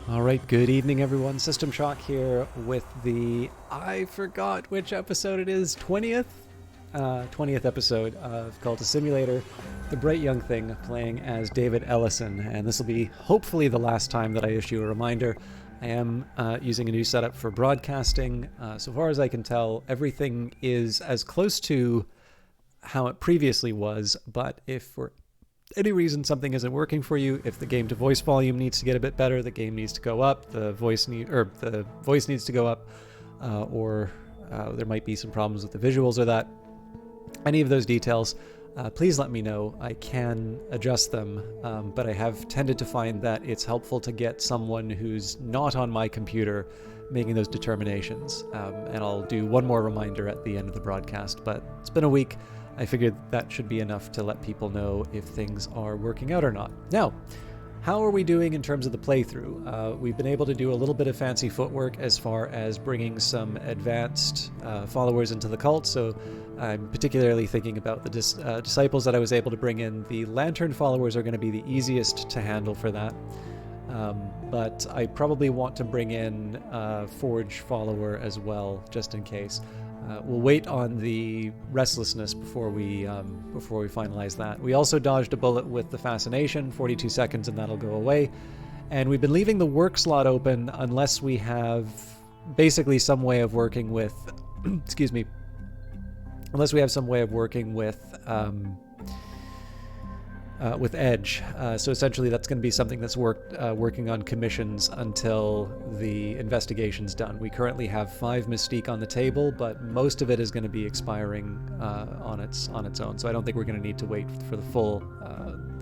Alright, good evening everyone. System Shock here with the, I forgot which episode it is, 20th? 20th episode of Cultist Simulator, the bright young thing playing as David Ellison, and this will be hopefully the last time that I issue a reminder. I am using a new setup for broadcasting. So far as I can tell, everything is as close to how it previously was, but if for any reason something isn't working for you, if the game to voice volume needs to get a bit better, the game needs to go up, the voice needs to go up, or there might be some problems with the visuals or that, any of those details, please let me know. I can adjust them, but I have tended to find that it's helpful to get someone who's not on my computer making those determinations. And I'll do one more reminder at the end of the broadcast, but it's been a week. I figured that should be enough to let people know if things are working out or not. Now, how are we doing in terms of the playthrough? We've been able to do a little bit of fancy footwork as far as bringing some advanced followers into the cult, so I'm particularly thinking about the disciples that I was able to bring in. The lantern followers are going to be the easiest to handle for that, but I probably want to bring in a forge follower as well, just in case. We'll wait on the restlessness before we finalize that. We also dodged a bullet with the fascination, 42 seconds, and that'll go away. And we've been leaving the work slot open unless we have basically some way of working with, excuse me, unless we have some way of working with Edge. So essentially that's going to be something that's working on commissions until the investigation's done. We currently have 5 Mystique on the table, but most of it is going to be expiring on its own. So I don't think we're going to need to wait for the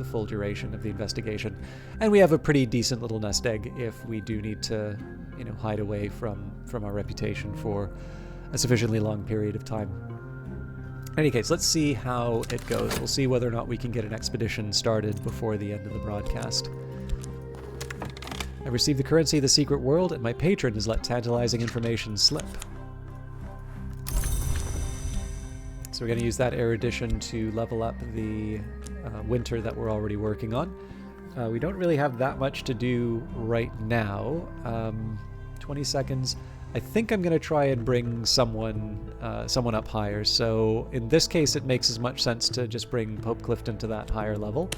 full duration of the investigation. And we have a pretty decent little nest egg if we do need to, hide away from our reputation for a sufficiently long period of time. In any case, let's see how it goes. We'll see whether or not we can get an expedition started before the end of the broadcast. I received the currency of the secret world, and my patron has let tantalizing information slip. So we're going to use that erudition to level up the winter that we're already working on. We don't really have that much to do right now. 20 seconds. I think I'm going to try and bring someone up higher. So in this case, it makes as much sense to just bring Pope Clifton to that higher level.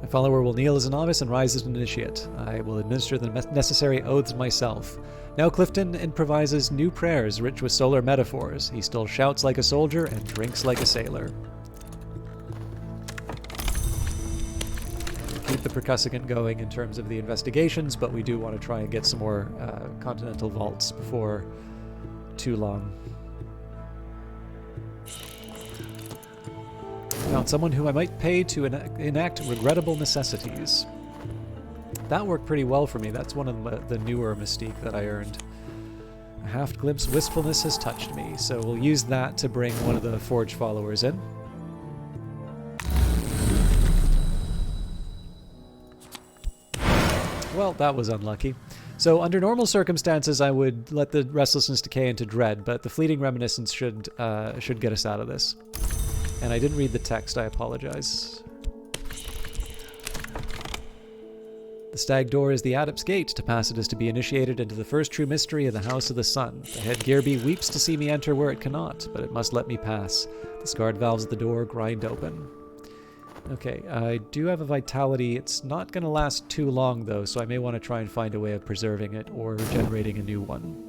My follower will kneel as a novice and rise as an initiate. I will administer the necessary oaths myself. Now Clifton improvises new prayers rich with solar metaphors. He still shouts like a soldier and drinks like a sailor. Keep the percussicant going in terms of the investigations, but we do want to try and get some more continental vaults before too long. Found someone who I might pay to enact regrettable necessities. That worked pretty well for me. That's one of the newer Mystique that I earned. A half-glimpse wistfulness has touched me, so we'll use that to bring one of the Forge followers in. Well, that was unlucky. So under normal circumstances, I would let the restlessness decay into dread, but the fleeting reminiscence should get us out of this. And I didn't read the text, I apologize. The stag door is the adept's gate. To pass it is to be initiated into the first true mystery of the House of the Sun. The head Gearby weeps to see me enter where it cannot, but it must let me pass. The scarred valves of the door grind open. Okay, I do have a vitality. It's not going to last too long, though, so I may want to try and find a way of preserving it or generating a new one.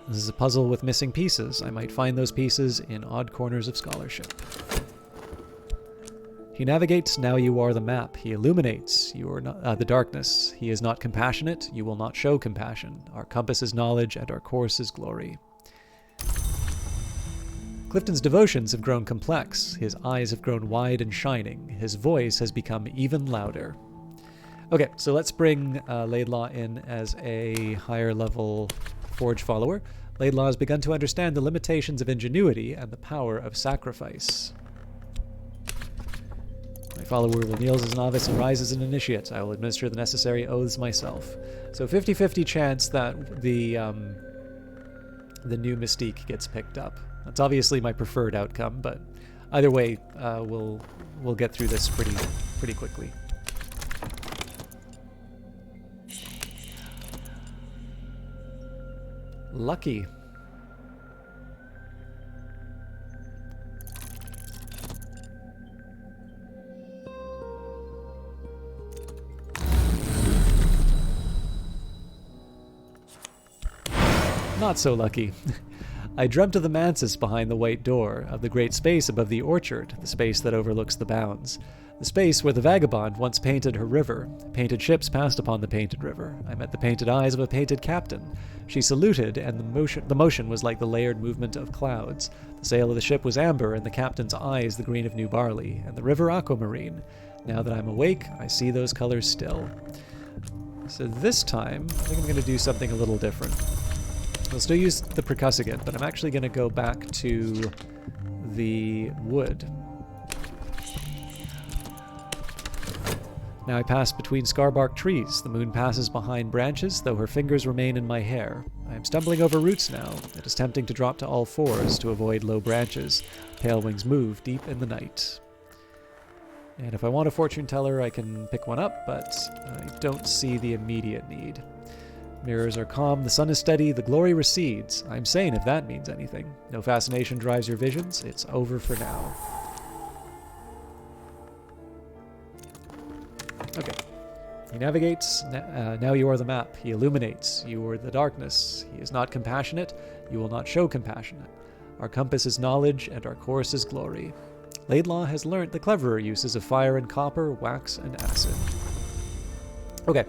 This is a puzzle with missing pieces. I might find those pieces in odd corners of scholarship. He navigates, now you are the map. He illuminates, you are not, the darkness. He is not compassionate, you will not show compassion. Our compass is knowledge, and our course is glory. Clifton's devotions have grown complex. His eyes have grown wide and shining. His voice has become even louder. Okay, so let's bring Laidlaw in as a higher level Forge follower. Laidlaw has begun to understand the limitations of ingenuity and the power of sacrifice. My follower will kneel as a novice and rise as an initiate. I will administer the necessary oaths myself. So 50-50 chance that the new Mystique gets picked up. That's obviously my preferred outcome, but either way, we'll get through this pretty quickly. Lucky. Not so lucky. I dreamt of the manses behind the white door, of the great space above the orchard, the space that overlooks the bounds. The space where the vagabond once painted her river. Painted ships passed upon the painted river. I met the painted eyes of a painted captain. She saluted, and the motion was like the layered movement of clouds. The sail of the ship was amber, and the captain's eyes the green of new barley, and the river aquamarine. Now that I'm awake, I see those colors still. So this time, I think I'm going to do something a little different. I'll still use the percussivant, but I'm actually going to go back to the wood. Now I pass between scarbark trees. The moon passes behind branches, though her fingers remain in my hair. I am stumbling over roots now. It is tempting to drop to all fours to avoid low branches. Pale wings move deep in the night. And if I want a fortune teller, I can pick one up, but I don't see the immediate need. Mirrors are calm, the sun is steady, the glory recedes. I'm sane if that means anything. No fascination drives your visions. It's over for now. Okay. He navigates. Now you are the map. He illuminates. You are the darkness. He is not compassionate. You will not show compassionate. Our compass is knowledge, and our course is glory. Laidlaw has learnt the cleverer uses of fire and copper, wax and acid. Okay.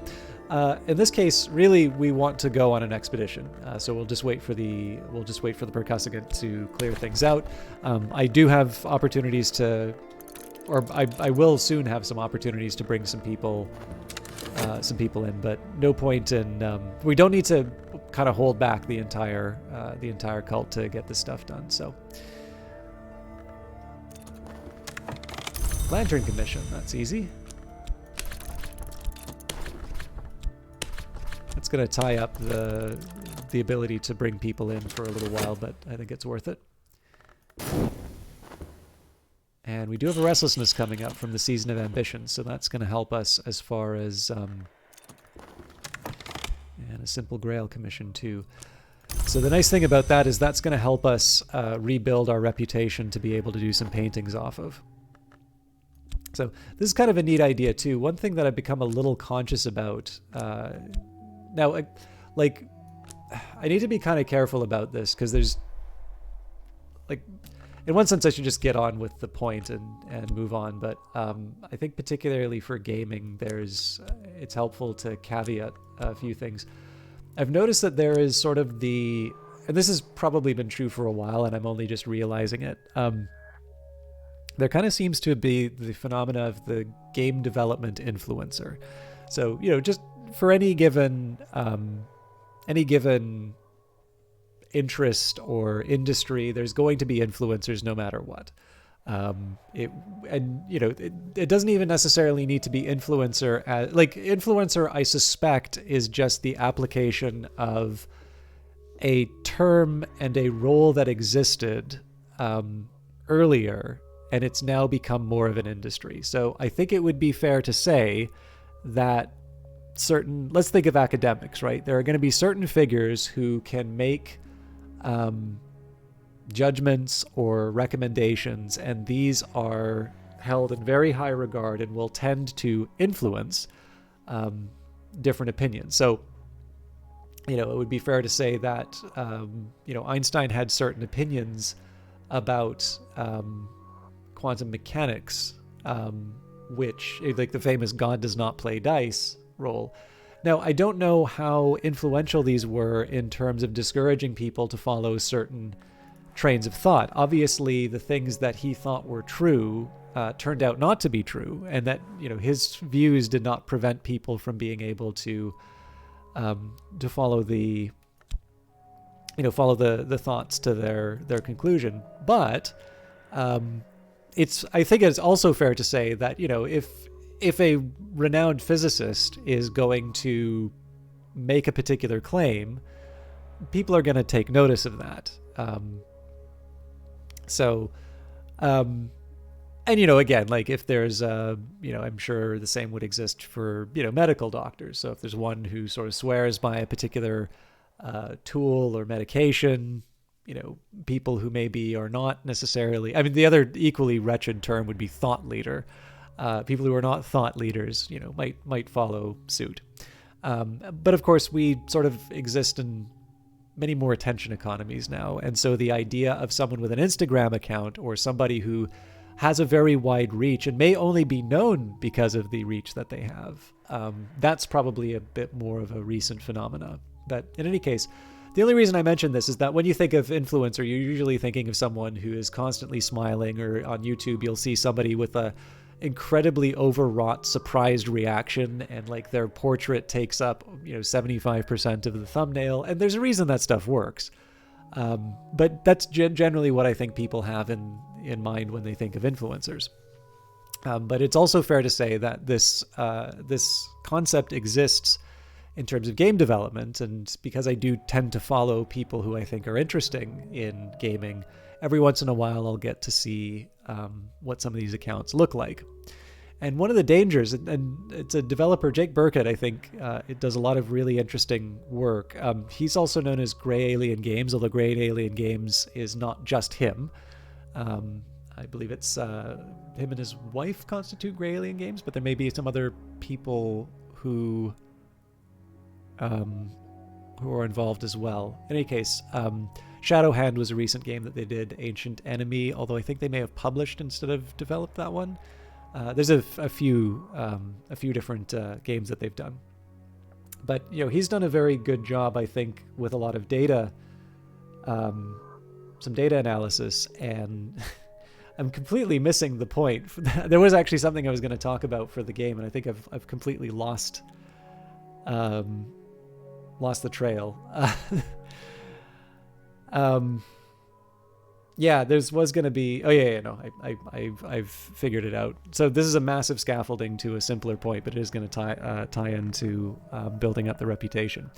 In this case, really, we want to go on an expedition, so we'll just wait for the percussivant to clear things out. I do have opportunities to, or I will soon have some opportunities to bring some people in, but no point in. We don't need to kind of hold back the entire cult to get this stuff done. So, Lantern Commission, that's easy. It's going to tie up the ability to bring people in for a little while, but I think it's worth it. And we do have a restlessness coming up from the Season of Ambition, so that's going to help us as far as and a Simple Grail commission too. So the nice thing about that is that's going to help us rebuild our reputation to be able to do some paintings off of. So this is kind of a neat idea too. One thing that I've become a little conscious about now, like, I need to be kind of careful about this because there's, like, in one sense I should just get on with the point and move on, but I think particularly for gaming, it's helpful to caveat a few things. I've noticed that there is sort of and this has probably been true for a while and I'm only just realizing it, there kind of seems to be the phenomena of the game development influencer. So, just for any given interest or industry, there's going to be influencers no matter what. It doesn't even necessarily need to be influencer. Influencer, I suspect, is just the application of a term and a role that existed earlier, and it's now become more of an industry. So I think it would be fair to say that let's think of academics, right? There are going to be certain figures who can make judgments or recommendations, and these are held in very high regard and will tend to influence different opinions. So, it would be fair to say that, Einstein had certain opinions about quantum mechanics, which, like the famous God does not play dice role. Now, I don't know how influential these were in terms of discouraging people to follow certain trains of thought. Obviously, the things that he thought were true turned out not to be true, and that his views did not prevent people from being able to follow the thoughts to their conclusion. But I think it's also fair to say that if a renowned physicist is going to make a particular claim, people are going to take notice of that. So, and, you know, again, like if there's you know, I'm sure the same would exist for, you know, medical doctors. So if there's one who sort of swears by a particular tool or medication, you know, people who maybe are not necessarily, I mean, the other equally wretched term would be thought leader. People who are not thought leaders, you know, might follow suit. But of course, we sort of exist in many more attention economies now. And so the idea of someone with an Instagram account or somebody who has a very wide reach and may only be known because of the reach that they have, that's probably a bit more of a recent phenomena. But in any case, the only reason I mention this is that when you think of influencer, you're usually thinking of someone who is constantly smiling, or on YouTube, you'll see somebody with a incredibly overwrought, surprised reaction, and like their portrait takes up, you know, 75% of the thumbnail. And there's a reason that stuff works. But that's generally what I think people have in mind when they think of influencers. But it's also fair to say that this concept exists in terms of game development, and because I do tend to follow people who I think are interesting in gaming, every once in a while I'll get to see what some of these accounts look like. And one of the dangers, and it's a developer, Jake Burkett, I think, it does a lot of really interesting work. He's also known as Grey Alien Games, although Grey Alien Games is not just him. I believe it's him and his wife constitute Grey Alien Games, but there may be some other people who are involved as well. In any case, Shadow Hand was a recent game that they did, Ancient Enemy, although I think they may have published instead of developed that one. There's a few different games that they've done. But, you know, he's done a very good job, I think, with a lot of data, some data analysis, and I'm completely missing the point. There was actually something I was going to talk about for the game, and I think I've completely lost the trail. Yeah, was going to be. Oh yeah, no, I've figured it out. So this is a massive scaffolding to a simpler point, but it is going to tie into building up the reputation.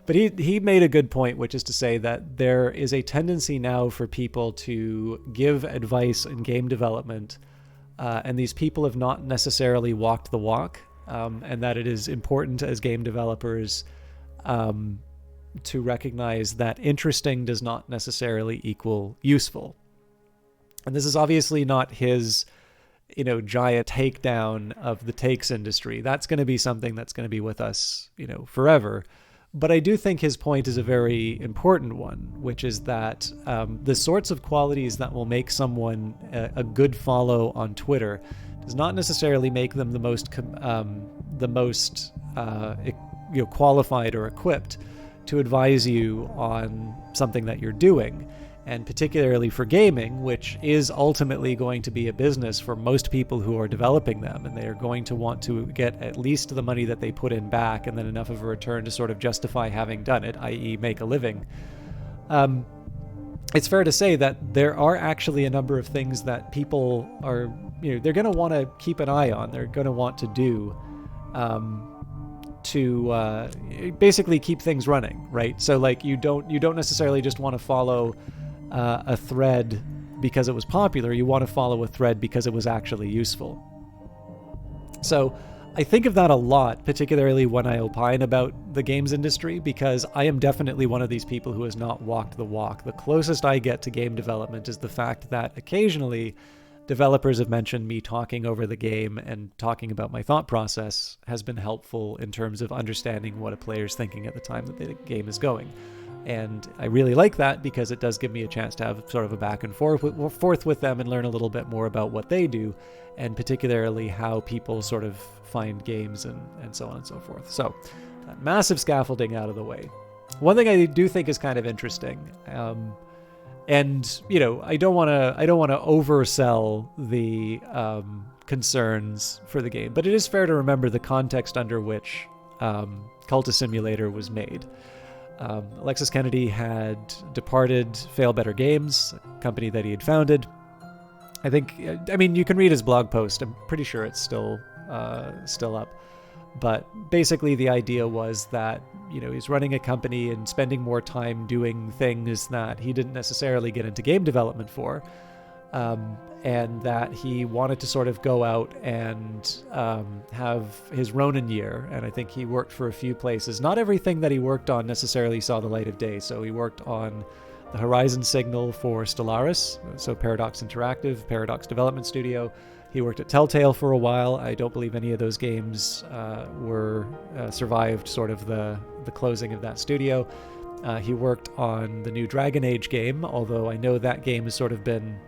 But he made a good point, which is to say that there is a tendency now for people to give advice in game development, and these people have not necessarily walked the walk, and that it is important as game developers to recognize that interesting does not necessarily equal useful. And this is obviously not his, you know, giant takedown of the takes industry. That's going to be something that's going to be with us, you know, forever. But I do think his point is a very important one, which is that the sorts of qualities that will make someone a good follow on Twitter does not necessarily make them the most qualified or equipped to advise you on something that you're doing. And particularly for gaming, which is ultimately going to be a business for most people who are developing them, and they are going to want to get at least the money that they put in back, and then enough of a return to sort of justify having done it, i.e. make a living. It's fair to say that there are actually a number of things that people are, you know, they're going to want to keep an eye on, they're going to want to do, to basically keep things running, right? So like you don't necessarily just want to follow a thread because it was popular. You want to follow a thread because it was actually useful. So I think of that a lot, particularly when I opine about the games industry, because I am definitely one of these people who has not walked the walk. The closest I get to game development is the fact that occasionally developers have mentioned me talking over the game and talking about my thought process has been helpful in terms of understanding what a player's thinking at the time that the game is going. And I really like that because it does give me a chance to have sort of a back and forth with them and learn a little bit more about what they do, and particularly how people sort of find games and so on and so forth. So that massive scaffolding out of the way. One thing I do think is kind of interesting, and, you know, I don't want to oversell the concerns for the game, but it is fair to remember the context under which Cultist Simulator was made. Alexis Kennedy had departed Fail Better Games, a company that he had founded. I mean, you can read his blog post. I'm pretty sure it's still up. But basically the idea was that, you know, he's running a company and spending more time doing things that he didn't necessarily get into game development for. and that he wanted to sort of go out and have his Ronin year. And I think he worked for a few places. Not everything that he worked on necessarily saw the light of day. So he worked on the Horizon Signal for Stellaris, so Paradox Interactive, Paradox Development Studio. He worked at Telltale for a while. I don't believe any of those games survived sort of the closing of that studio. He worked on the new Dragon Age game, although I know that game has sort of been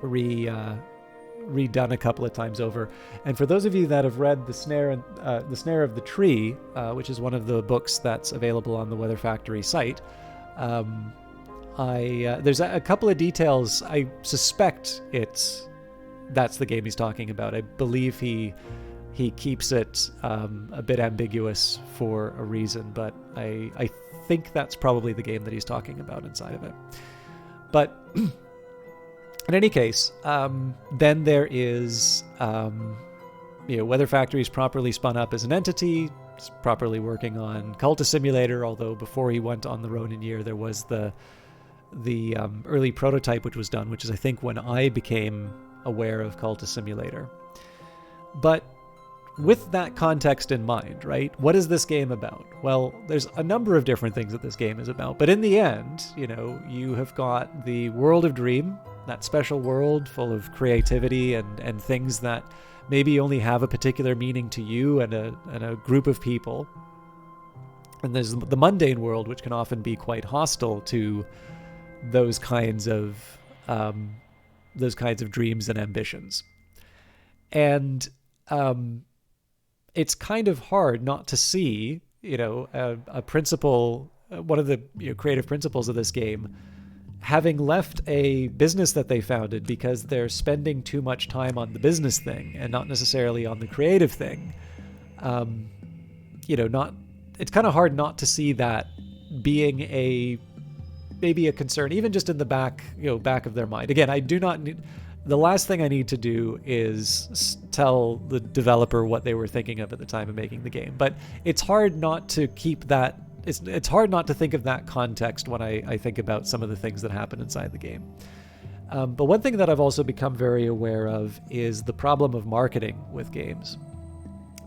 redone a couple of times over. And for those of you that have read The Snare of the Tree, which is one of the books that's available on the Weather Factory site, there's a couple of details. I suspect that's the game he's talking about. I believe he keeps it a bit ambiguous for a reason, but I think that's probably the game that he's talking about inside of it. But in any case, then there is, Weather Factory is properly spun up as an entity. It's properly working on Cultist Simulator, although before he went on the Ronin year, there was the early prototype which was done, which is I think when I became aware of Cultist Simulator. But with that context in mind, right, what is this game about? Well, there's a number of different things that this game is about, but in the end, you have got the world of Dream, that special world full of creativity and things that maybe only have a particular meaning to you and a group of people. And there's the mundane world, which can often be quite hostile to those kinds of dreams and ambitions. And it's kind of hard not to see, a principle, one of the creative principles of this game, having left a business that they founded because they're spending too much time on the business thing and not necessarily on the creative thing. It's kind of hard not to see that being maybe a concern, even just in the back of their mind. Again, I do not need. The last thing I need to do is tell the developer what they were thinking of at the time of making the game. But it's hard not to keep that. It's hard not to think of that context when I think about some of the things that happen inside the game. But one thing that I've also become very aware of is the problem of marketing with games,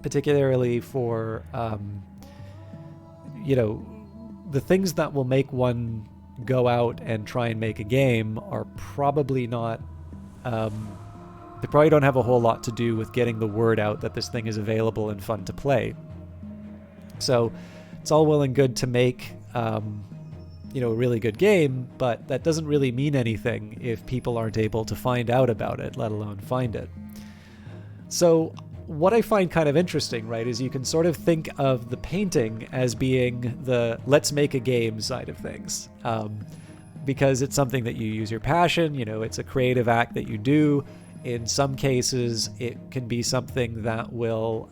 particularly for the things that will make one go out and try and make a game are probably not. They probably don't have a whole lot to do with getting the word out that this thing is available and fun to play. So it's all well and good to make, a really good game, but that doesn't really mean anything if people aren't able to find out about it, let alone find it. So what I find kind of interesting, right, is you can sort of think of the painting as being the let's make a game side of things. Because it's something that you use your passion, it's a creative act that you do. In some cases, it can be something that will,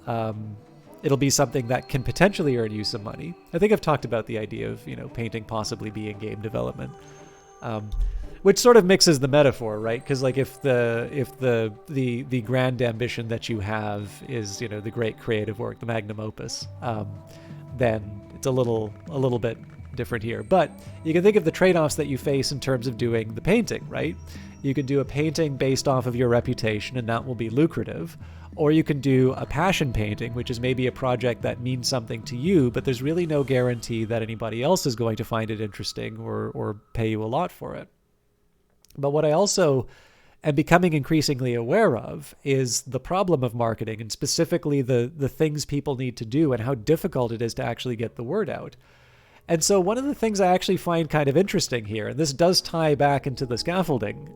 it'll be something that can potentially earn you some money. I think I've talked about the idea of, painting possibly being game development, which sort of mixes the metaphor, right? Because like if the grand ambition that you have is, the great creative work, the magnum opus, then it's a little bit different here. But you can think of the trade-offs that you face in terms of doing the painting, right? You can do a painting based off of your reputation, and that will be lucrative. Or you can do a passion painting, which is maybe a project that means something to you, but there's really no guarantee that anybody else is going to find it interesting or pay you a lot for it. But what I also am becoming increasingly aware of is the problem of marketing, and specifically the things people need to do and how difficult it is to actually get the word out. And so one of the things I actually find kind of interesting here, and this does tie back into the scaffolding,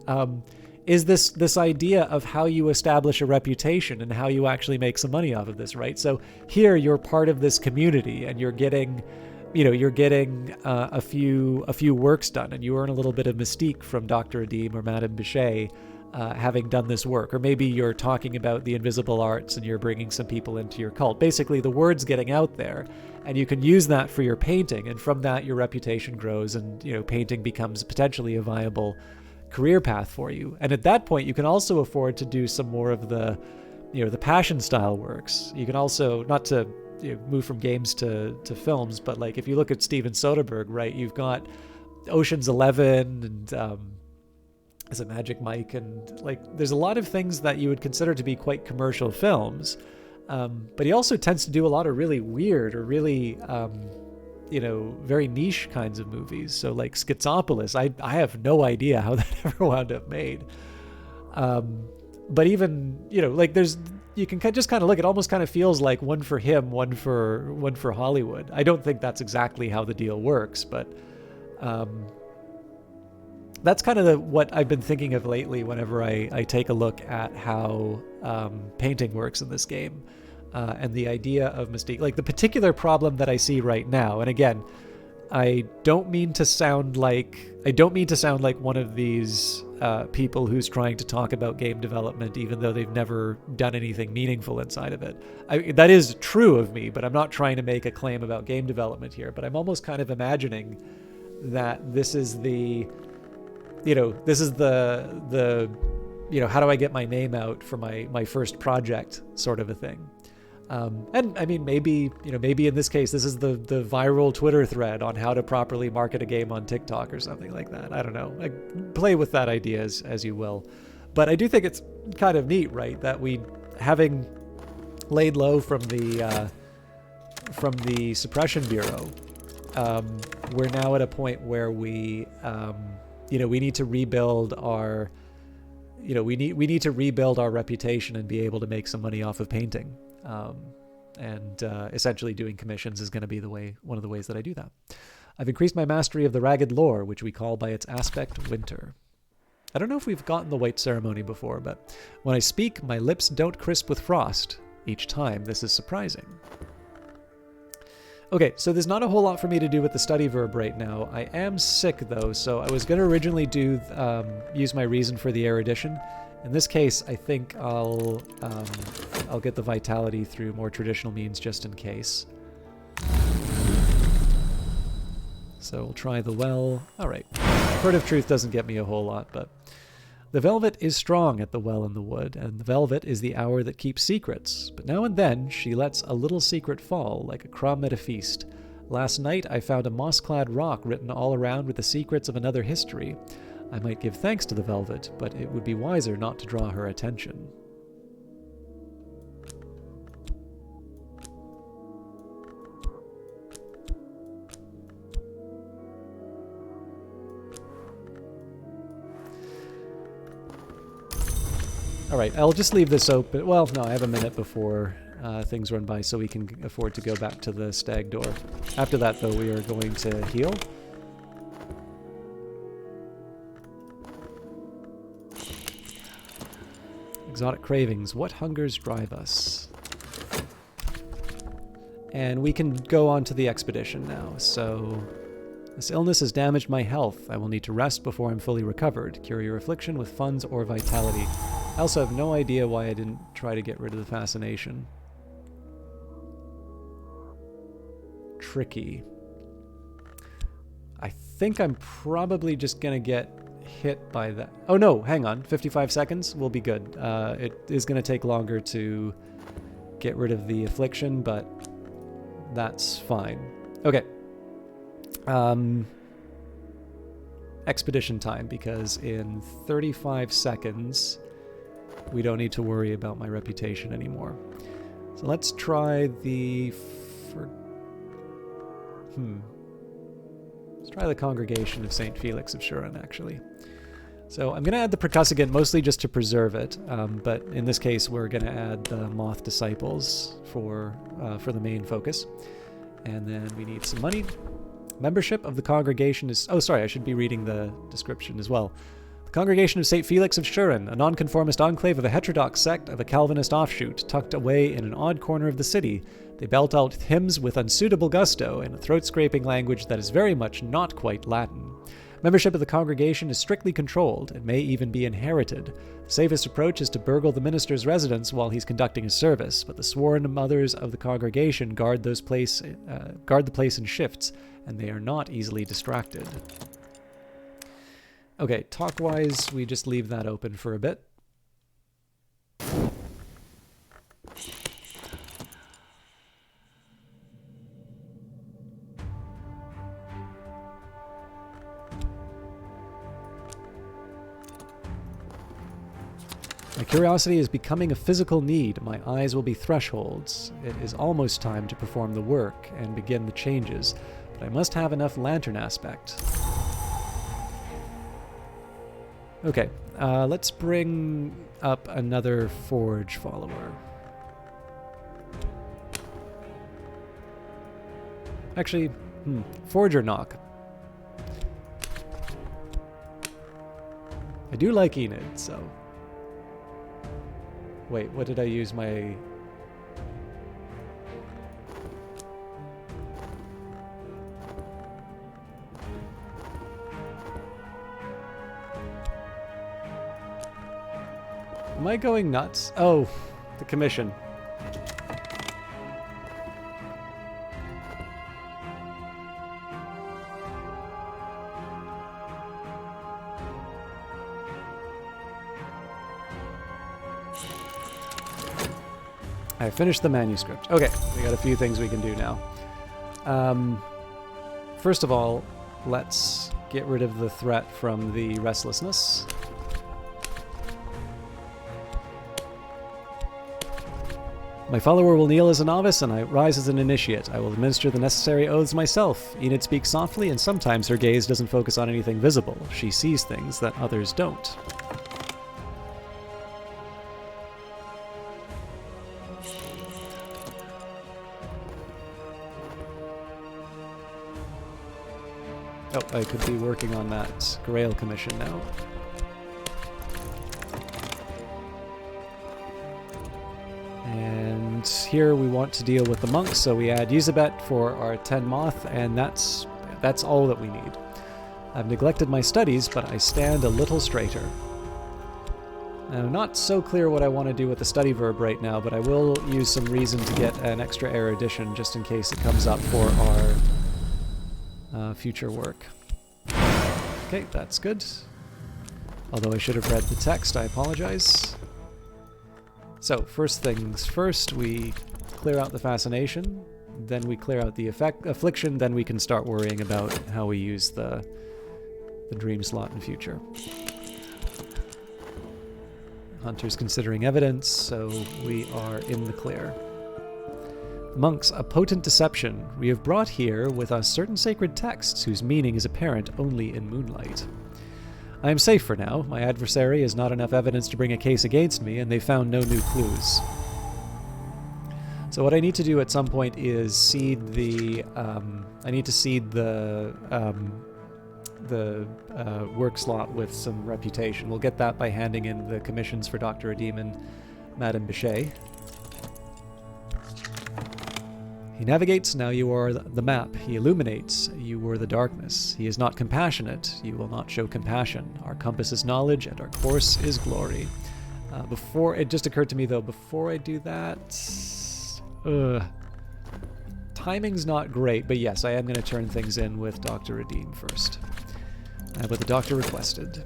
is this idea of how you establish a reputation and how you actually make some money off of this, right? So here you're part of this community and you're getting a few works done, and you earn a little bit of mystique from Dr. Adim or Madame Bichet having done this work. Or maybe you're talking about the invisible arts and you're bringing some people into your cult. Basically, the word's getting out there, and you can use that for your painting, and from that your reputation grows, and painting becomes potentially a viable career path for you. And at that point, you can also afford to do some more of the the passion style works. You can also, not to move from games to films, but like if you look at Steven Soderbergh, right, you've got Ocean's 11 and as a Magic Mike, and like there's a lot of things that you would consider to be quite commercial films. But he also tends to do a lot of really weird or really, very niche kinds of movies. So like Schizopolis, I have no idea how that ever wound up made. But even, like you can just kind of look, it almost kind of feels like one for him, one for Hollywood. I don't think that's exactly how the deal works, but that's kind of what I've been thinking of lately whenever I take a look at how painting works in this game, and the idea of mystique. Like the particular problem that I see right now, and again, I don't mean to sound like one of these people who's trying to talk about game development even though they've never done anything meaningful inside of it. That is true of me, but I'm not trying to make a claim about game development here. But I'm almost kind of imagining that this is the how do I get my name out for my first project sort of a thing. And I mean, maybe in this case, this is the viral Twitter thread on how to properly market a game on TikTok or something like that. I don't know. Play with that idea as you will. But I do think it's kind of neat, right? That we, having laid low from the Suppression Bureau, we're now at a point where we need to rebuild our, we need to rebuild our reputation and be able to make some money off of painting. Essentially doing commissions is going to be one of the ways that I do that. I've increased my mastery of the ragged lore, which we call by its aspect winter. I don't know if we've gotten the white ceremony before, but when I speak, my lips don't crisp with frost each time. This is surprising. Okay, so there's not a whole lot for me to do with the study verb right now. I am sick though, so I was going to originally use my reason for the erudition. In this case, I think I'll get the vitality through more traditional means just in case. So we'll try the well. All right. Furtive truth doesn't get me a whole lot, but the velvet is strong at the well in the wood, and the velvet is the hour that keeps secrets. But now and then she lets a little secret fall, like a crumb at a feast. Last night I found a moss-clad rock written all around with the secrets of another history. I might give thanks to the velvet, but it would be wiser not to draw her attention. All right, I'll just leave this open. Well, no, I have a minute before things run by so we can afford to go back to the stag door. After that, though, we are going to heal. Exotic cravings. What hungers drive us? And we can go on to the expedition now. So, this illness has damaged my health. I will need to rest before I'm fully recovered. Cure your affliction with funds or vitality. I also have no idea why I didn't try to get rid of the fascination. Tricky. I think I'm probably just gonna get hit by that. Oh no, hang on. 55 seconds will be good. It is going to take longer to get rid of the affliction, but that's fine. Okay. Expedition time, because in 35 seconds we don't need to worry about my reputation anymore. So let's try the... Let's try the Congregation of St. Felix of Shurin, actually. So I'm going to add the Percussagant mostly just to preserve it, but in this case we're going to add the Moth Disciples for the main focus. And then we need some money. Membership of the congregation is... Oh, sorry, I should be reading the description as well. The Congregation of St. Felix of Shurin, a nonconformist enclave of a heterodox sect of a Calvinist offshoot, tucked away in an odd corner of the city. They belt out hymns with unsuitable gusto in a throat-scraping language that is very much not quite Latin. Membership of the congregation is strictly controlled and may even be inherited. The safest approach is to burgle the minister's residence while he's conducting his service, but the sworn mothers of the congregation guard the place in shifts, and they are not easily distracted. Okay, talk-wise, we just leave that open for a bit. My curiosity is becoming a physical need. My eyes will be thresholds. It is almost time to perform the work and begin the changes, but I must have enough lantern aspect. Okay, let's bring up another forge follower. Actually, forge or knock. I do like Enid, so... Wait, what did I use my... Am I going nuts? Oh, the commission. I finished the manuscript. Okay, we got a few things we can do now. First of all, let's get rid of the threat from the restlessness. My follower will kneel as a novice, and I rise as an initiate. I will administer the necessary oaths myself. Enid speaks softly, and sometimes her gaze doesn't focus on anything visible. She sees things that others don't. Oh, I could be working on that Grail commission now. And here we want to deal with the monks, so we add Yuzabet for our 10 moth, and that's all that we need. I've neglected my studies, but I stand a little straighter. Now, not so clear what I want to do with the study verb right now, but I will use some reason to get an extra erudition just in case it comes up for our future work. Okay, that's good. Although I should have read the text, I apologize. So, first things first, we clear out the fascination, then we clear out the affliction, then we can start worrying about how we use the dream slot in future. Hunter's considering evidence, so we are in the clear. Monks, a potent deception. We have brought here with us certain sacred texts whose meaning is apparent only in moonlight. I am safe for now. My adversary has not enough evidence to bring a case against me, and they found no new clues. So what I need to do at some point is seed the... I need to seed the work slot with some reputation. We'll get that by handing in the commissions for Dr. Adim and Madame Bichet. He navigates, now you are the map. He illuminates, you were the darkness. He is not compassionate, you will not show compassion. Our compass is knowledge, and our course is glory. It just occurred to me, though, before I do that... timing's not great, but yes, I am going to turn things in with Dr. Adim first. But the doctor requested.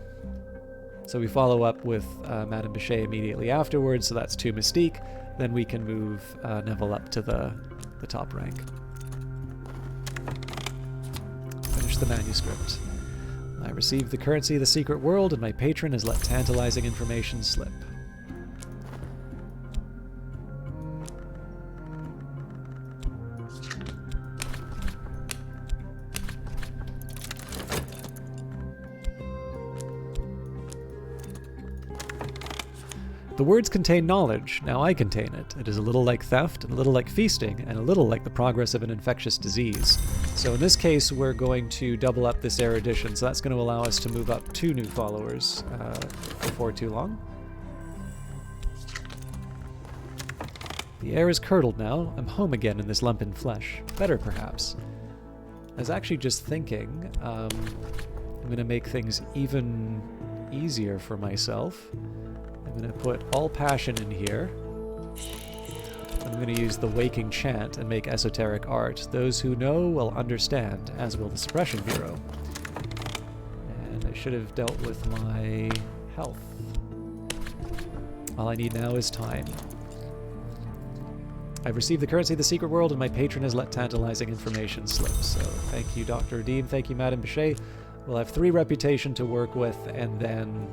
So we follow up with Madame Bichet immediately afterwards, so that's 2 Mystique. Then we can move Neville up to the top rank. Finish the manuscript. I received the currency of the secret world, and my patron has let tantalizing information slip. The words contain knowledge. Now I contain it. It is a little like theft, and a little like feasting, and a little like the progress of an infectious disease. So in this case, we're going to double up this erudition, so that's going to allow us to move up 2 new followers before too long. The air is curdled now. I'm home again in this lump in flesh. Better, perhaps. I was actually just thinking, I'm going to make things even easier for myself. I'm going to put all passion in here. I'm going to use the waking chant and make esoteric art. Those who know will understand, as will the Suppression Bureau. And I should have dealt with my health. All I need now is time. I've received the currency of the secret world, and my patron has let tantalizing information slip. So thank you, Dr. Adim. Thank you, Madame Bichet. We'll have 3 reputation to work with, and then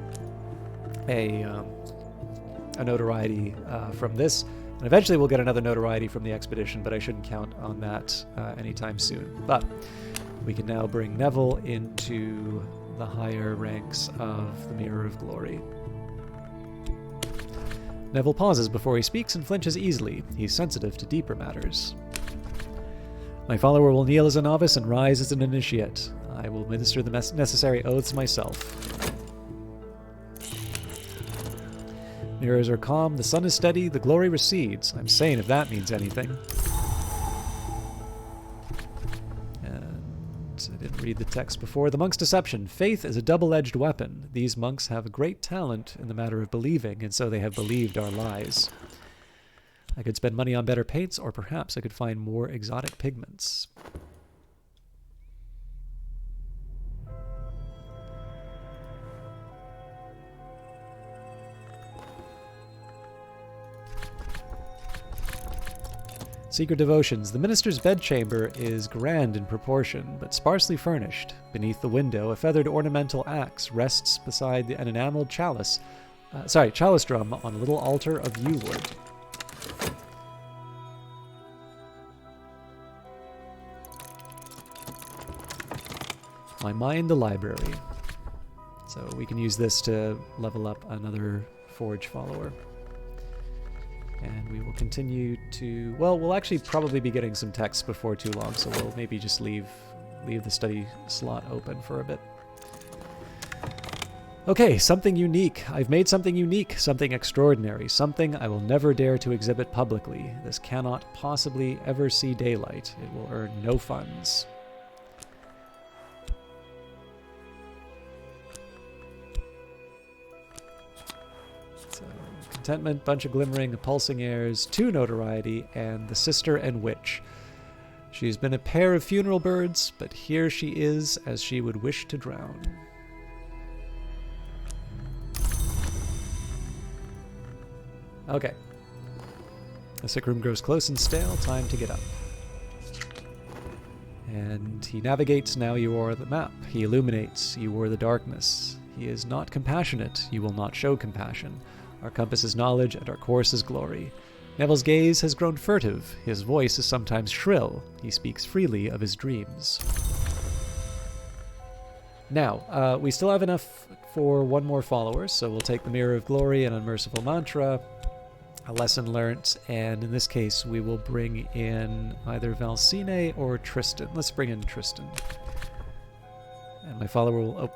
a notoriety from this. And eventually we'll get another notoriety from the expedition, but I shouldn't count on that anytime soon. But we can now bring Neville into the higher ranks of the Mirror of Glory. Neville pauses before he speaks and flinches easily. He's sensitive to deeper matters. My follower will kneel as a novice and rise as an initiate. I will administer the necessary oaths myself. Mirrors are calm, the sun is steady, the glory recedes. I'm saying if that means anything. And I didn't read the text before. The monk's deception. Faith is a double-edged weapon. These monks have a great talent in the matter of believing, and so they have believed our lies. I could spend money on better paints, or perhaps I could find more exotic pigments. Secret devotions. The minister's bedchamber is grand in proportion, but sparsely furnished. Beneath the window, a feathered ornamental axe rests beside an enameled chalice drum on a little altar of yew wood. My mind, the library. So we can use this to level up another Forge follower. And we will continue to... Well, we'll actually probably be getting some text before too long, so we'll maybe just leave the study slot open for a bit. Okay, something unique. I've made something unique, something extraordinary, something I will never dare to exhibit publicly. This cannot possibly ever see daylight. It will earn no funds. Contentment, bunch of glimmering, pulsing airs, 2 notoriety, and the sister and witch. She's been a pair of funeral birds, but here she is as she would wish to drown. Okay. The sick room grows close and stale, time to get up. And he navigates, now you are the map. He illuminates, you are the darkness. He is not compassionate, you will not show compassion. Our compass is knowledge, and our course is glory. Neville's gaze has grown furtive. His voice is sometimes shrill. He speaks freely of his dreams. Now, we still have enough for one more follower, so we'll take the Mirror of Glory and Unmerciful Mantra, a lesson learnt, and in this case we will bring in either Valsine or Tristan. Let's bring in Tristan. And my follower will... Oh.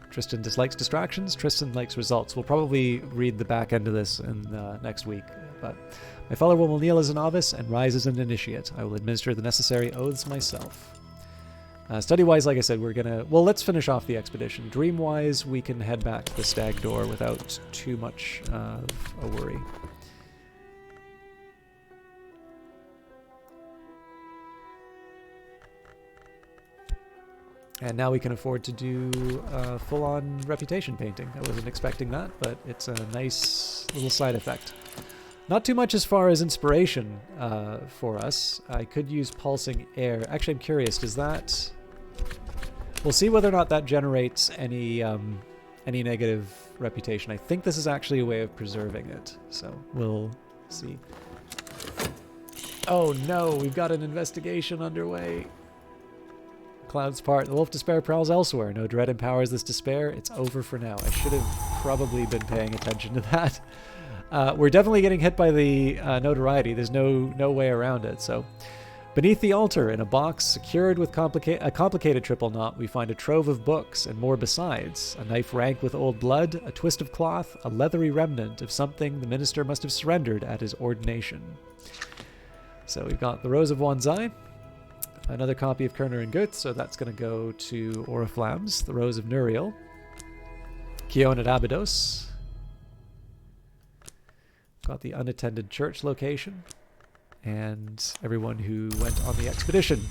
Tristan dislikes distractions. Tristan likes results. We'll probably read the back end of this in next week. But my follower will kneel as a novice and rise as an initiate. I will administer the necessary oaths myself. Study-wise, like I said, we're gonna... Well, let's finish off the expedition. Dream-wise, we can head back to the Stag Door without too much of a worry. And now we can afford to do full-on reputation painting. I wasn't expecting that, but it's a nice little side effect. Not too much as far as inspiration for us. I could use pulsing air. Actually, I'm curious, does that... We'll see whether or not that generates any negative reputation. I think this is actually a way of preserving it, so we'll see. Oh no, we've got an investigation underway. Clouds part. The wolf despair prowls elsewhere. No dread empowers this despair. It's over for now. I should have probably been paying attention to that. We're definitely getting hit by the notoriety. There's no way around it. So, beneath the altar, in a box secured with a complicated triple knot, we find a trove of books and more besides. A knife rank with old blood, a twist of cloth, a leathery remnant of something the minister must have surrendered at his ordination. So we've got the Rose of Wanzai. Another copy of Kerner and Goethe, so that's going to go to Oriflammes, the Rose of Nuriel, Keon at Abydos. Got the unattended church location, and everyone who went on the expedition,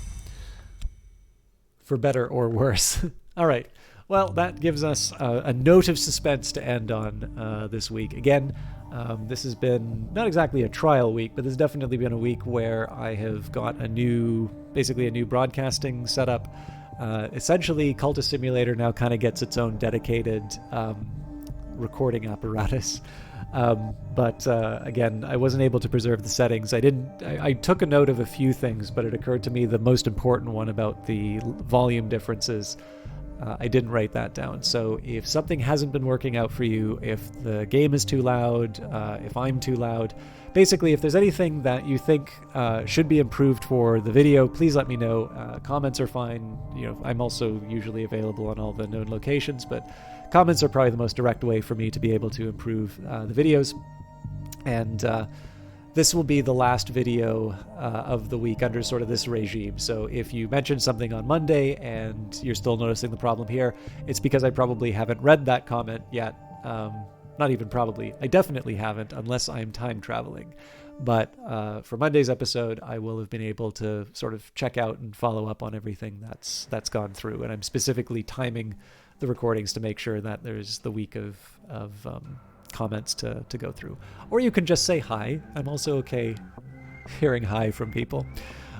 for better or worse. All right, well, that gives us a note of suspense to end on this week. Again, this has been not exactly a trial week, but there's definitely been a week where I have got basically a new broadcasting setup. Essentially, Cultist Simulator now kind of gets its own dedicated recording apparatus. But again, I wasn't able to preserve the settings. I took a note of a few things, but it occurred to me the most important one about the volume differences. I didn't write that down. So if something hasn't been working out for you, if the game is too loud, if I'm too loud, basically if there's anything that you think should be improved for the video, please let me know. Comments are fine. I'm also usually available on all the known locations, but comments are probably the most direct way for me to be able to improve the videos. And this will be the last video of the week under sort of this regime. So if you mentioned something on Monday and you're still noticing the problem here, it's because I probably haven't read that comment yet. Not even probably. I definitely haven't, unless I'm time traveling. But for Monday's episode, I will have been able to sort of check out and follow up on everything that's gone through. And I'm specifically timing the recordings to make sure that there's the week of comments to go through. Or you can just say hi. I'm also okay hearing hi from people.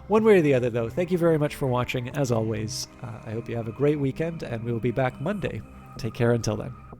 One way or the other, though, thank you very much for watching. As always, I hope you have a great weekend, and we will be back Monday. Take care until then.